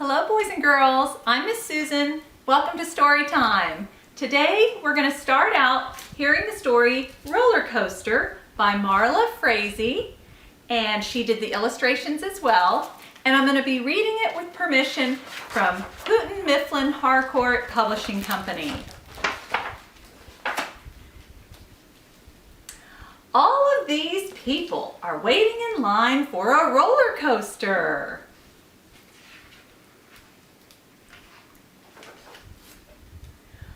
Hello boys and girls, I'm Miss Susan. Welcome to Story Time. Today we're going to start out hearing the story Roller Coaster by Marla Frazee, and she did the illustrations as well. And I'm going to be reading it with permission from Houghton Mifflin Harcourt Publishing Company. All of these people are waiting in line for a roller coaster.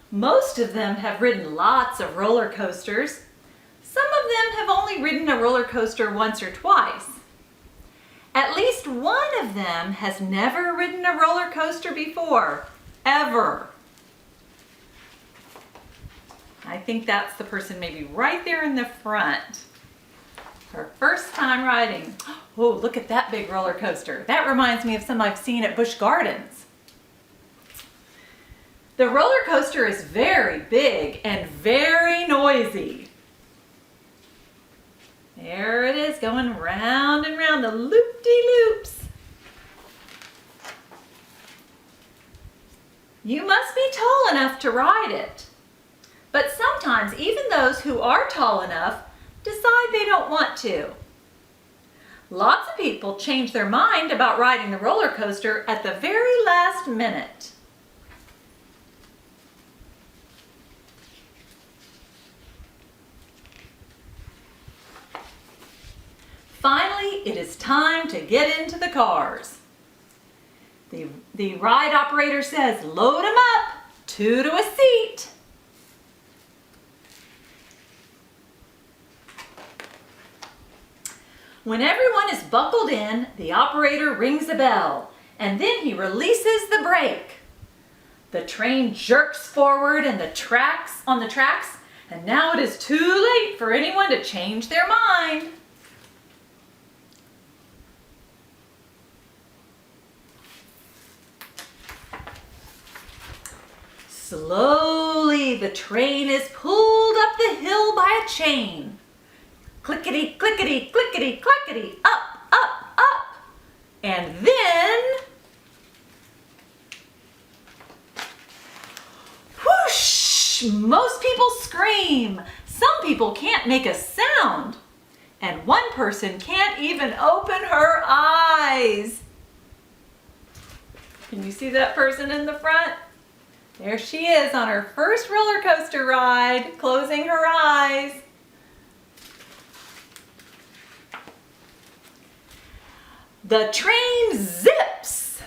Most of them have ridden lots of roller coasters. Some of them have only ridden a roller coaster once or twice. At least one of them has never ridden a roller coaster before, ever. I think that's the person maybe right there in the front. Her first time riding. Oh, look at that big roller coaster. That reminds me of some I've seen at Busch Gardens. The roller coaster is very big and very noisy. There it is, going round and round the loop-de-loops. You must be tall enough to ride it. But sometimes even those who are tall enough decide they don't want to. Lots of people change their mind about riding the roller coaster at the very last minute. Finally, it is time to get into the cars. The ride operator says, load them up, 2 to a seat. When everyone is buckled in, the operator rings a bell, and then he releases the brake. The train jerks forward on the tracks, and now it is too late for anyone to change their mind. Slowly, the train is pulled up the hill by a chain. Clickety, clickety, clickety, clackety, up, up, up. And then, whoosh! Most people scream. Some people can't make a sound. And one person can't even open her eyes. Can you see that person in the front? There she is on her first roller coaster ride, closing her eyes. The train zips.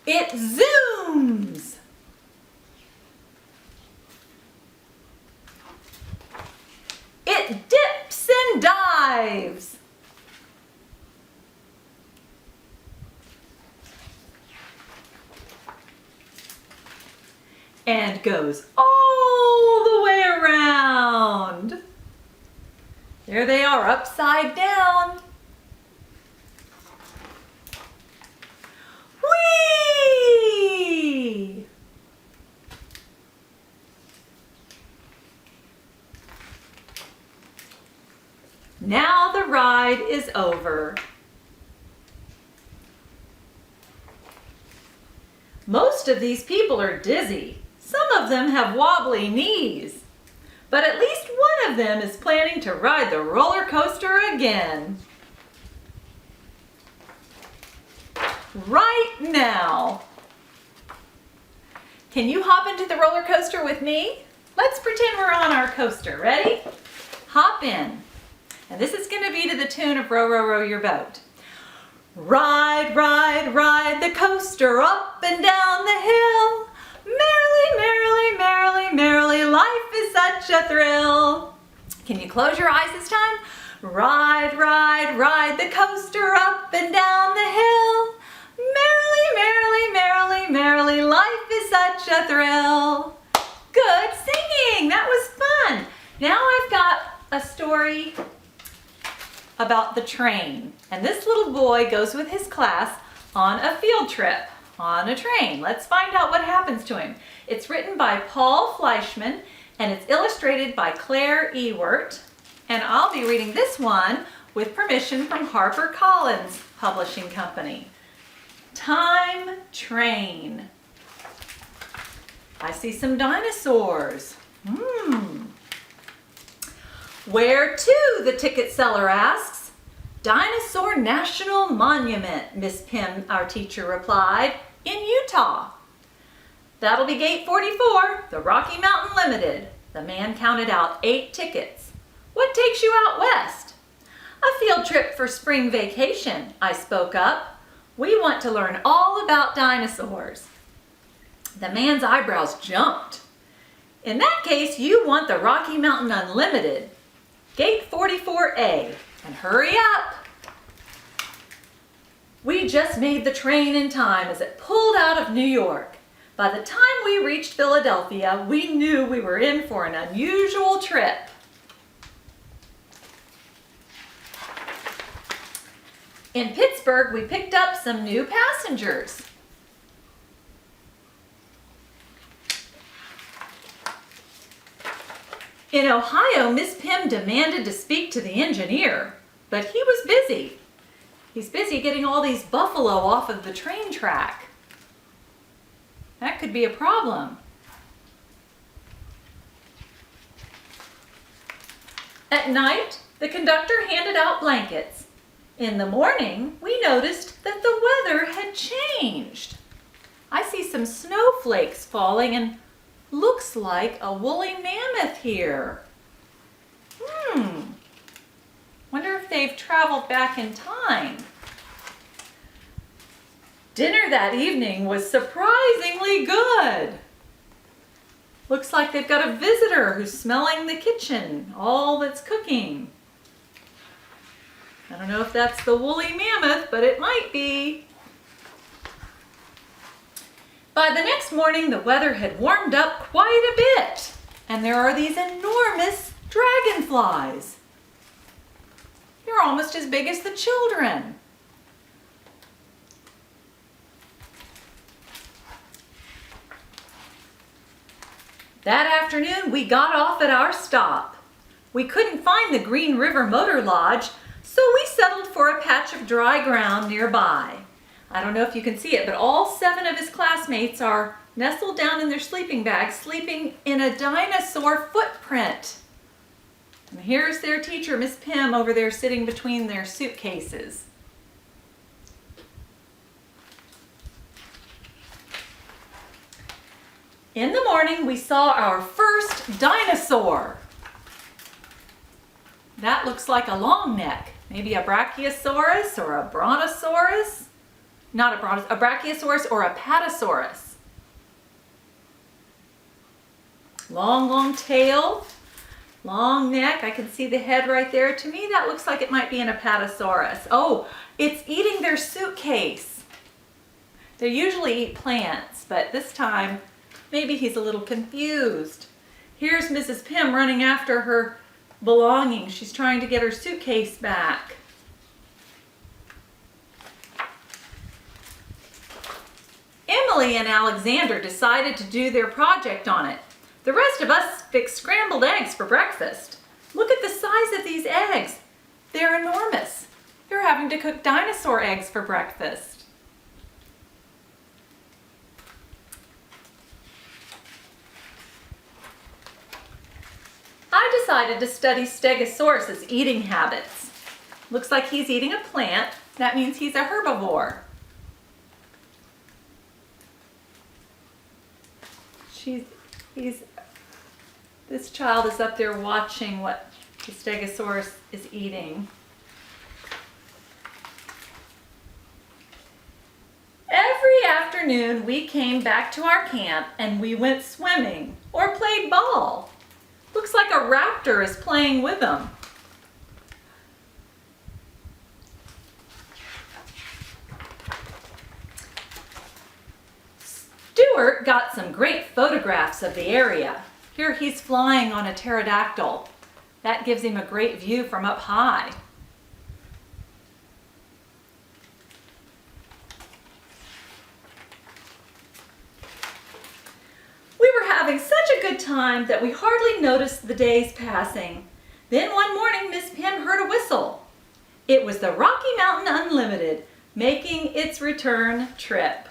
It zooms. It dips and dives. And goes all the way around. There they are, upside down. Whee! Now the ride is over. Most of these people are dizzy. Some of them have wobbly knees. But at least one of them is planning to ride the roller coaster again. Right now. Can you hop into the roller coaster with me? Let's pretend we're on our coaster. Ready? Hop in. And this is going to be to the tune of Row, Row, Row Your Boat. Ride, ride, ride the coaster up and down the hill. Merrily, merrily, merrily, merrily, life is such a thrill. Can you close your eyes this time? Ride, ride, ride the coaster up and down the hill. Merrily, merrily, merrily, merrily, life is such a thrill. Good singing, that was fun. Now I've got a story about the train. And this little boy goes with his class on a field trip on a train. Let's find out what happens to him. It's written by Paul Fleischman and it's illustrated by Claire Ewert. And I'll be reading this one with permission from HarperCollins Publishing Company. Time Train. I see some dinosaurs. Where to, the ticket seller asks. Dinosaur National Monument, Miss Pym, our teacher, replied, in Utah. That'll be gate 44, the Rocky Mountain Limited. The man counted out 8 tickets. What takes you out west? A field trip for spring vacation, I spoke up. We want to learn all about dinosaurs. The man's eyebrows jumped. In that case, you want the Rocky Mountain Unlimited. Gate 44A, and hurry up. We just made the train in time as it pulled out of New York. By the time we reached Philadelphia, we knew we were in for an unusual trip. In Pittsburgh, we picked up some new passengers. In Ohio, Miss Pym demanded to speak to the engineer, but he was busy. He's busy getting all these buffalo off of the train track. That could be a problem. At night, the conductor handed out blankets. In the morning, we noticed that the weather had changed. I see some snowflakes falling and looks like a woolly mammoth here. Wonder if they've traveled back in time. Dinner that evening was surprisingly good. Looks like they've got a visitor who's smelling the kitchen, all that's cooking. I don't know if that's the woolly mammoth, but it might be. By the next morning, the weather had warmed up quite a bit, and there are these enormous dragonflies. They're almost as big as the children. That afternoon, we got off at our stop. We couldn't find the Green River Motor Lodge, so we settled for a patch of dry ground nearby. I don't know if you can see it, but all 7 of his classmates are nestled down in their sleeping bags, sleeping in a dinosaur footprint. And here's their teacher, Miss Pym, over there sitting between their suitcases. In the morning, we saw our first dinosaur. That looks like a long neck, maybe a Brachiosaurus or a Brontosaurus. Not a Brontosaurus, a Brachiosaurus or a Parasaurus. Long, long tail, long neck. I can see the head right there. To me, that looks like it might be an Apatosaurus. Oh, it's eating their suitcase. They usually eat plants, but this time, maybe he's a little confused. Here's Mrs. Pym running after her belongings. She's trying to get her suitcase back. Emily and Alexander decided to do their project on it. The rest of us fixed scrambled eggs for breakfast. Look at the size of these eggs. They're enormous. They're having to cook dinosaur eggs for breakfast. I decided to study Stegosaurus' eating habits. Looks like he's eating a plant. That means he's a herbivore. This child is up there watching what the Stegosaurus is eating. Every afternoon we came back to our camp and we went swimming or played ball. Looks like a raptor is playing with them. Stuart got some great photographs of the area. Here he's flying on a pterodactyl. That gives him a great view from up high. We were having such a good time that we hardly noticed the days passing. Then one morning, Miss Pym heard a whistle. It was the Rocky Mountain Unlimited making its return trip.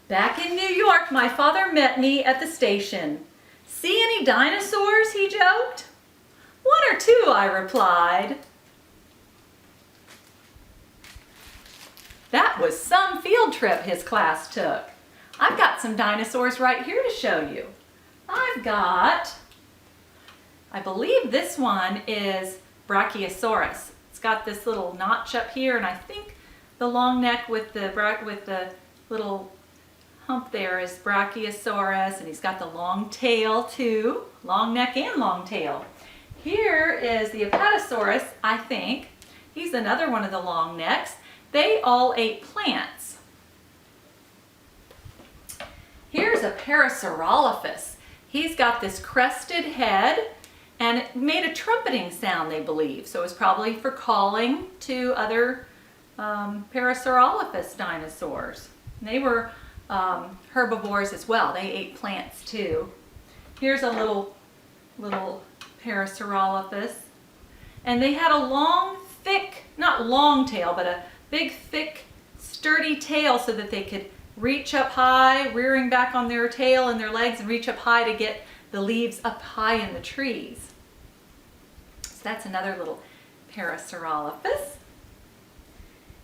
Back in New York, my father met me at the station. "See any dinosaurs?" he joked. "One or two," I replied. That was some field trip his class took. I've got some dinosaurs right here to show you. I believe this one is Brachiosaurus. It's got this little notch up here, and I think the long neck with the little hump there is Brachiosaurus, and he's got the long tail too, long neck and long tail. Here is the Apatosaurus, I think. He's another one of the long necks. They all ate plants. Here's a Parasaurolophus. He's got this crested head, and it made a trumpeting sound, they believe. So it was probably for calling to other Parasaurolophus dinosaurs. They were herbivores as well. They ate plants too. Here's a little Parasaurolophus. And they had a long, thick, not long tail, but a big, thick, sturdy tail so that they could reach up high, rearing back on their tail and their legs, and reach up high to get the leaves up high in the trees. So that's another little Parasaurolophus.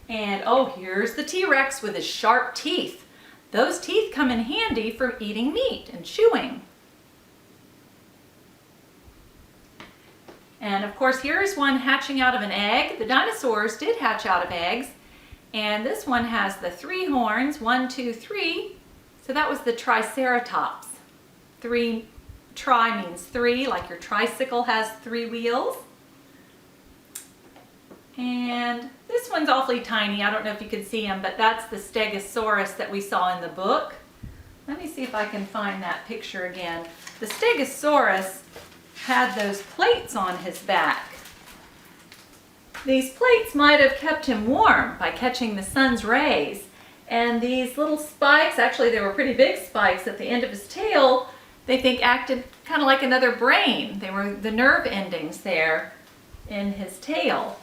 And oh, here's the T-Rex with his sharp teeth. Those teeth come in handy for eating meat and chewing. And of course, here's one hatching out of an egg. The dinosaurs did hatch out of eggs. And this one has the 3 horns, 1, 2, 3. So that was the Triceratops. Tri means 3, like your tricycle has 3 wheels. And this one's awfully tiny. I don't know if you can see him, but that's the Stegosaurus that we saw in the book. Let me see if I can find that picture again. The Stegosaurus had those plates on his back. These plates might have kept him warm by catching the sun's rays. And these little spikes, actually they were pretty big spikes at the end of his tail, they think acted kind of like another brain. They were the nerve endings there in his tail.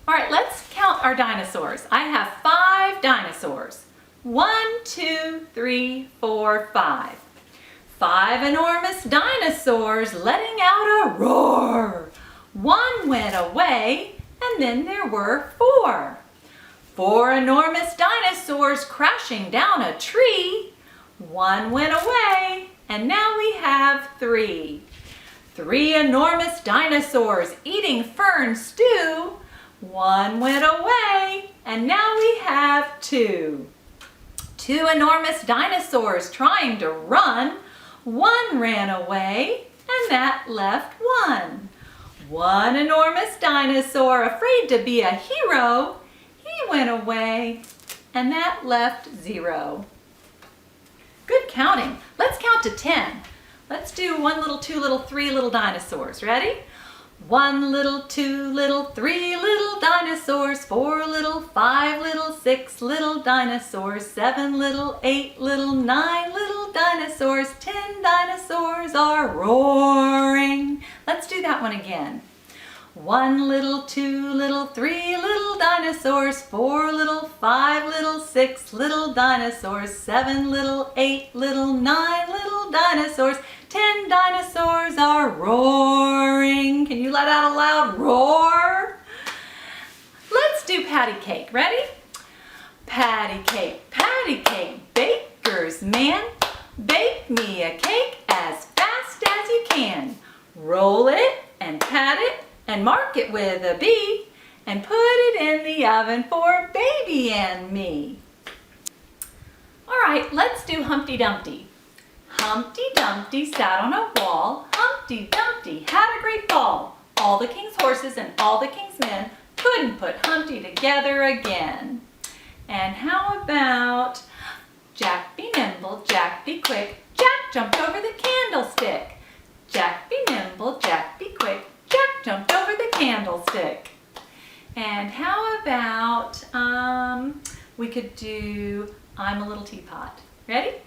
All right, let's count our dinosaurs. I have 5 dinosaurs. 1, 2, 3, 4, 5. 5 enormous dinosaurs letting out a roar. 1 went away, and then there were 4. 4 enormous dinosaurs crashing down a tree. 1 went away, and now we have 3. 3 enormous dinosaurs eating fern stew. 1 went away, and now we have 2. 2 enormous dinosaurs trying to run. 1 ran away, and that left 1. 1 enormous dinosaur afraid to be a hero. He went away, and that left 0. Good counting. Let's count to 10. Let's do 1 little, 2 little, 3 little dinosaurs. Ready? 1 little, 2 little, 3 little dinosaurs, 4 little, 5 little, 6 little dinosaurs, 7 little, 8 little, 9 little dinosaurs, 10 dinosaurs are roaring. Let's do that one again. 1 little, 2 little, 3 little dinosaurs, 4 little, 5 little, 6 little dinosaurs, 7 little, 8 little, 9 little dinosaurs, 10 dinosaurs are roaring. Can you let out a loud roar? Let's do patty cake. Ready? Patty cake, baker's man. Bake me a cake as fast as you can. Roll it and pat it and mark it with a B and put it in the oven for baby and me. All right, let's do Humpty Dumpty. Humpty Dumpty sat on a wall. Humpty Dumpty had a great fall. All the king's horses and all the king's men couldn't put Humpty together again. And how about Jack be nimble, Jack be quick, Jack jumped over the candlestick. Jack be nimble, Jack be quick, Jack jumped over the candlestick. And how about We could do I'm a little teapot. Ready?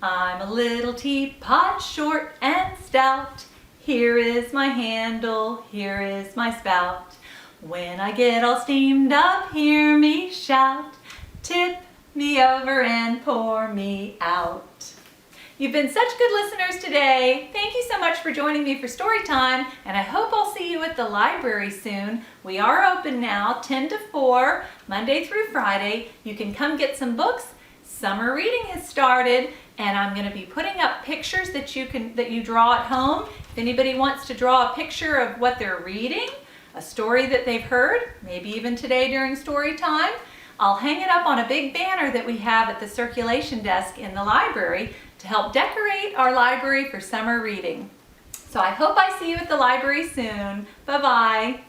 I'm a little teapot, short and stout. Here is my handle, here is my spout. When I get all steamed up, hear me shout. Tip me over and pour me out. You've been such good listeners today. Thank you so much for joining me for story time, and I hope I'll see you at the library soon. We are open now, 10 to 4, Monday through Friday. You can come get some books. Summer reading has started, and I'm going to be putting up pictures that you draw at home. If anybody wants to draw a picture of what they're reading, a story that they've heard, maybe even today during story time, I'll hang it up on a big banner that we have at the circulation desk in the library to help decorate our library for summer reading. So I hope I see you at the library soon. Bye-bye.